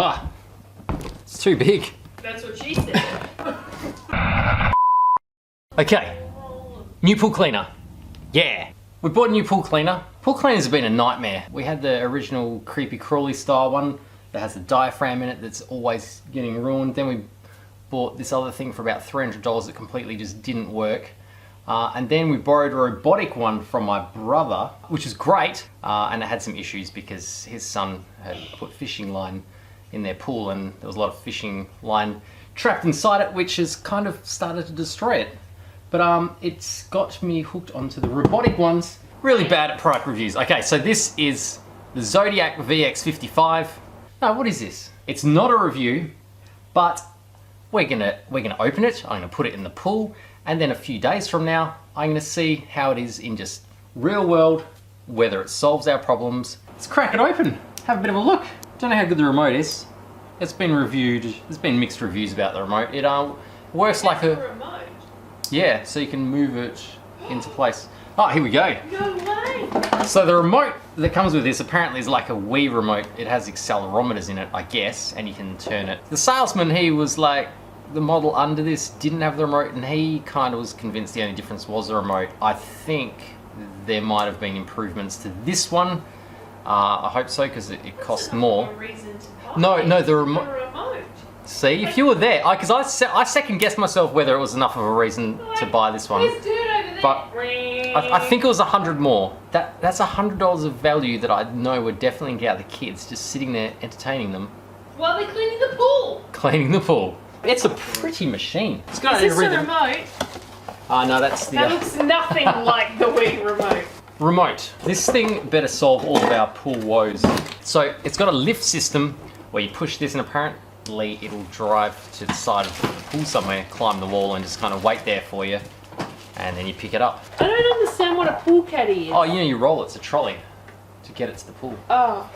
Oh, it's too big. That's what she said. Okay, new pool cleaner. Yeah, we bought a new pool cleaner. Pool cleaners have been a nightmare. We had the original creepy crawly style one that has the diaphragm in it that's always getting ruined. Then we bought this other thing for about $300 that completely just didn't work. And then we borrowed a robotic one from my brother, which is great. And it had some issues because his son had put fishing line in their pool and there was a lot of fishing line trapped inside it, which has kind of started to destroy it. But it's got me hooked onto the robotic ones. Really bad at product reviews. Okay, so this is the Zodiac VX55. No, what is this? It's not a review, but we're gonna open it. I'm gonna put it in the pool, and then a few days from now, I'm gonna see how it is in just real world, whether it solves our problems. Let's crack it open, have a bit of a look. Don't know how good the remote is. It's been reviewed, there's been mixed reviews about the remote. It works like a remote. Yeah, so you can move it into place. Oh, here we go. No way. So the remote that comes with this apparently is like a Wii remote. It has accelerometers in it, I guess, and you can turn it. The salesman, he was like, the model under this didn't have the remote, and he kind of was convinced the only difference was the remote. I think there might have been improvements to this one. I hope so, because it costs more. No, the remote. See, if you were there, because I second guessed myself whether it was enough of a reason to buy this one. But I think it was 100 more. That's $100 of value that I know would definitely get out the kids just sitting there entertaining them. While they're cleaning the pool. Cleaning the pool. It's a pretty machine. Is this the remote? No, that's the... That looks nothing like the Wii remote. Remote. This thing better solve all of our pool woes. So it's got a lift system where you push this and apparently it'll drive to the side of the pool somewhere, climb the wall and just kind of wait there for you. And then you pick it up. I don't understand what a pool caddy is. Oh, you roll it. It's a trolley to get it to the pool. Oh.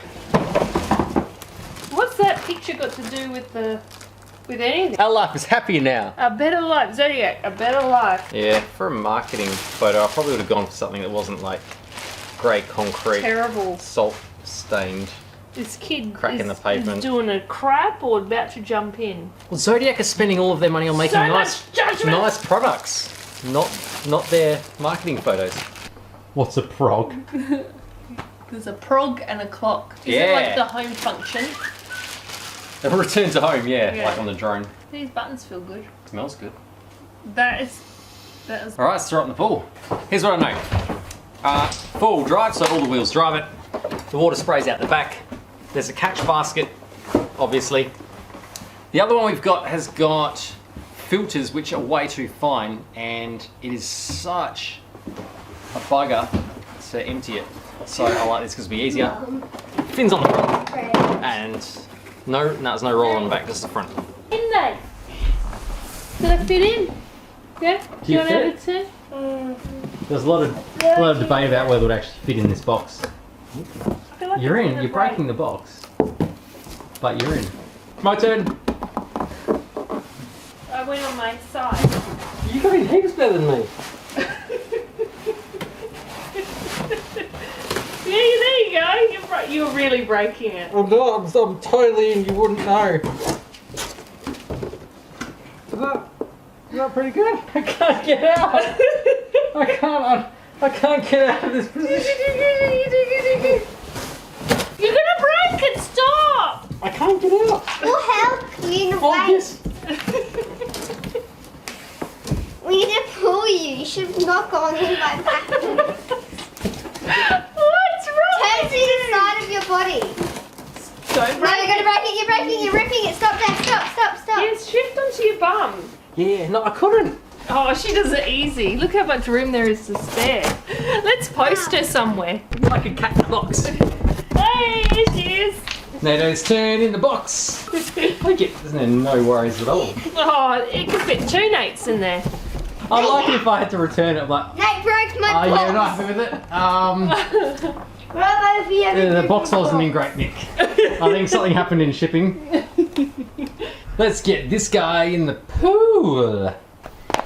What's that picture got to do with anything? Our life is happier now. A better life, Zodiac, a better life. Yeah, for a marketing photo, I probably would have gone for something that wasn't like grey concrete. Terrible. Salt stained. This kid cracking the pavement. is doing a crap or about to jump in. Well, Zodiac is spending all of their money on making nice products. Not their marketing photos. What's a prog? There's a prog and a clock. Is it like the home function? A return to home, yeah, like on the drone. These buttons feel good. Smells good. That is. All right, let's throw it in the pool. Here's what I know. Four-wheel drive, so all the wheels drive it. The water sprays out the back. There's a catch basket, obviously. The other one we've got has got filters which are way too fine, and it is such a bugger to empty it. So I like this because it'll be easier. Fins on the front, and there's no roller on the back, just the front. In there. Did I fit in? Yeah? Do you want fit? to? There's a lot of debate about whether it would actually fit in this box. Like you're in. You're breaking the box, but you're in. My turn. I went on my side. You got in heaps better than me. Yeah, there you go. You're really breaking it. I'm not. I'm totally in. You wouldn't know. Is that pretty good? I can't get out. I can't get out of this position. You're gonna break it. Stop. I can't get out. We'll help you in a way. We need to pull you. You should not go on in my back. What's wrong? Turn to the side of your body. Don't break No, you're gonna break it. You're breaking it. You're ripping it. Stop there. Stop. Yes, shift onto your bum. Yeah, no, I couldn't. Oh, she does it easy. Look how much room there is to spare. Let's post her somewhere. Like a cat in a box. Hey, here she is. Nato's turn in the box. There's no worries at all. Oh, it could fit two Nates in there. I like it if I had to return it. I'm like, Nate broke my box. yeah, you're not happy with it? Robo, if you ever The box wasn't in great nick. I think something happened in shipping. Let's get this guy in the pool.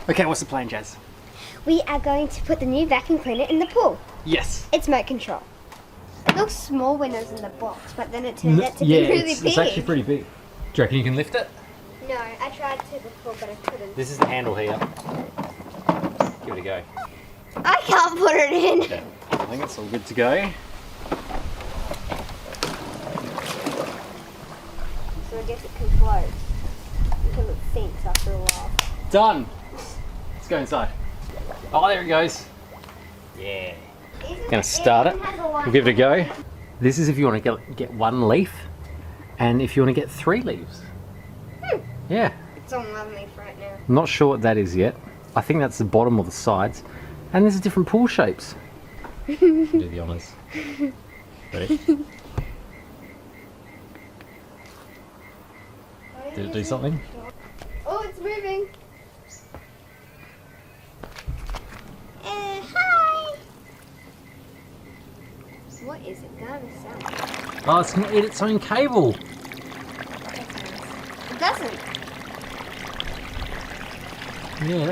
Okay, what's the plan, Jazz? We are going to put the new vacuum cleaner in the pool. Yes. It's remote control. looks small when it was in the box, but then it turned out to be really big. It's actually pretty big. Do you reckon you can lift it? No, I tried to before, but I couldn't. This is the handle here. Give it a go. I can't put it in. Okay. I think it's all good to go. So I guess it can float until it sinks after a while. Done. Let's go inside. Oh, there it goes. Yeah. Gonna start it. We'll give it a go. This is if you want to get one leaf, and if you want to get 3 leaves. Yeah. It's on one leaf right now. I'm not sure what that is yet. I think that's the bottom or the sides. And there's different pool shapes. Do the honours. Ready? Did it do something? Oh, it's moving. Hi. What is it gonna sound like? Oh, it's going to eat its own cable. It doesn't. Yeah,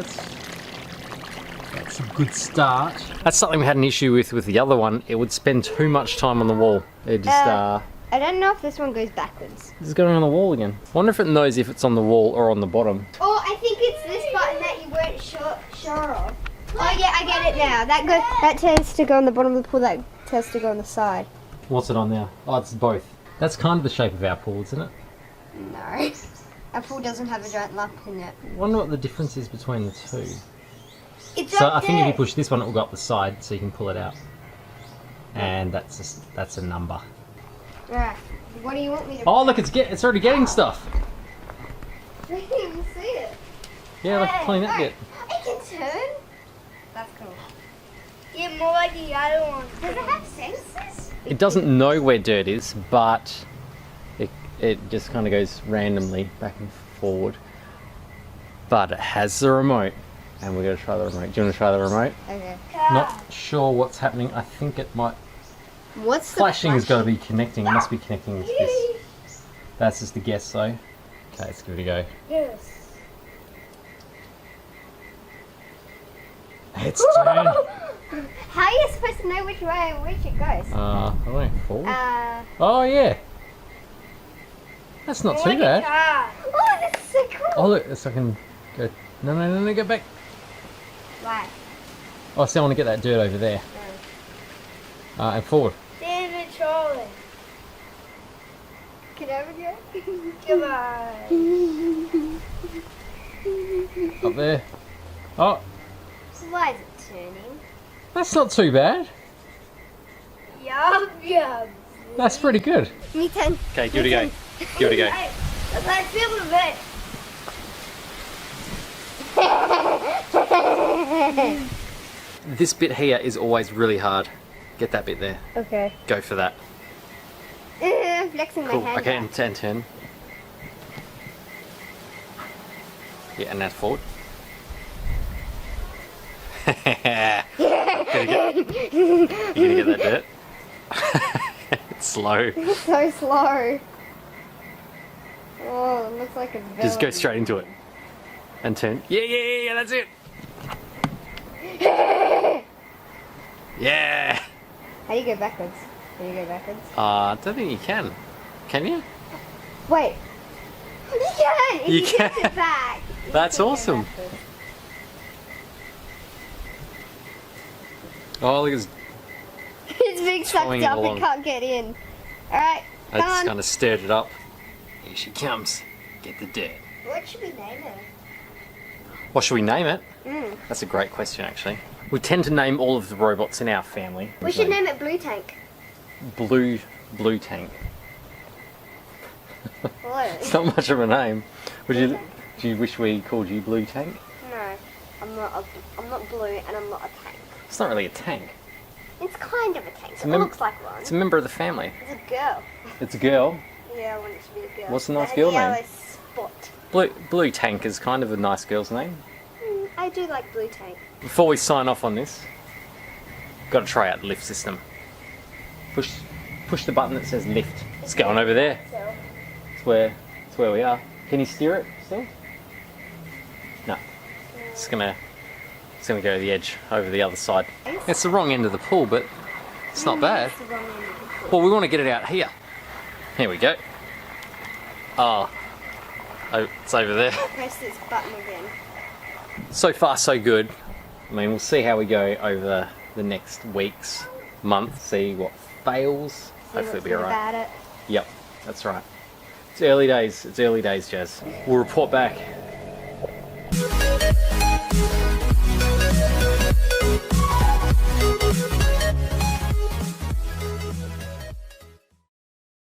that's a good start. That's something we had an issue with the other one. It would spend too much time on the wall. It just I don't know if this one goes backwards. This is going on the wall again. Wonder if it knows if it's on the wall or on the bottom. Oh, I think it's this button that you weren't sure of. Oh yeah, I get it now. That tends to go on the bottom of the pool. That tends to go on the side. What's it on there? Oh, it's both. That's kind of the shape of our pool, isn't it? No. Our pool doesn't have a giant lump in it. I wonder what the difference is between the two. It's So up I think if there. you push this one, it will go up the side, so you can pull it out. And that's a number. Right. What do you want me to? Oh, look, it's already getting stuff. I didn't even see it. Yeah, look, clean that bit. I can turn. That's cool. Yeah, more like the other one. Does it have sensors? It doesn't know where dirt is, but it just kind of goes randomly back and forward. But it has the remote, and we're going to try the remote. Do you want to try the remote? Okay. Not sure what's happening. I think it might... What's the Flashing has got to be connecting. It must be connecting with this. That's just a guess, though. Okay, let's give it a go. Yes. It's turned. How are you supposed to know which it goes? I don't know, forward? Uh. Oh, yeah. That's not too bad. Oh, that's so cool. Oh, look, so I can go... No, go back. Why? Oh, so I want to get that dirt over there. And forward. Damn it, Charlie. Get over here. Come on. Up there. Oh, Why is it turning? that's not too bad. Yum, yum. That's pretty good. Me 10. Okay, give it a go. Give it a go. Let's feel a bit. This bit here is always really hard. Get that bit there. Okay. Go for that. Flexing my Cool. hand. Okay, and turn. Yeah, and now forward. You gonna get that dirt? It's slow. It's so slow. Oh, it looks like a villain. Just go straight into it. And turn. Yeah, that's it. Yeah. How do you go backwards? Can you go backwards? I don't think you can. Can you? Wait. You can! If You you can. get it back. you That's can go awesome. backwards. Oh, look, it's It's being sucked Towing it up along. and can't get in. Alright, come just on. kind of stirred it up. Here she comes. Get the dirt. What should we name it? What should we name it? That's a great question, actually. We tend to name all of the robots in our family. We should name it Blue Tank. Blue Tank. What? It's not much of a name. Do you wish we called you Blue Tank? No, I'm not blue and I'm not a tank. It's not really a tank. It's kind of a tank. It mem- looks like one. It's a member of the family. It's a girl. It's a girl. Yeah, I want it to be a girl. What's the nice That girl has a name? yellow spot. Blue Tank is kind of a nice girl's name. I do like Blue Tank. Before we sign off on this, got to try out the lift system. Push the button that says lift. It's going over there. So, It's where we are. Can you steer it still? No. It's gonna go to the edge over the other side. It's the wrong end of the pool, but it's not bad. it's the wrong end of the Well, we want to get it out here. Here we go. Oh, it's over there. Press this button again. So far, so good. I mean, we'll see how we go over the next weeks, month, see what fails. Hopefully it'll be alright. About it. Yep, that's right. It's early days, Jazz. We'll report back.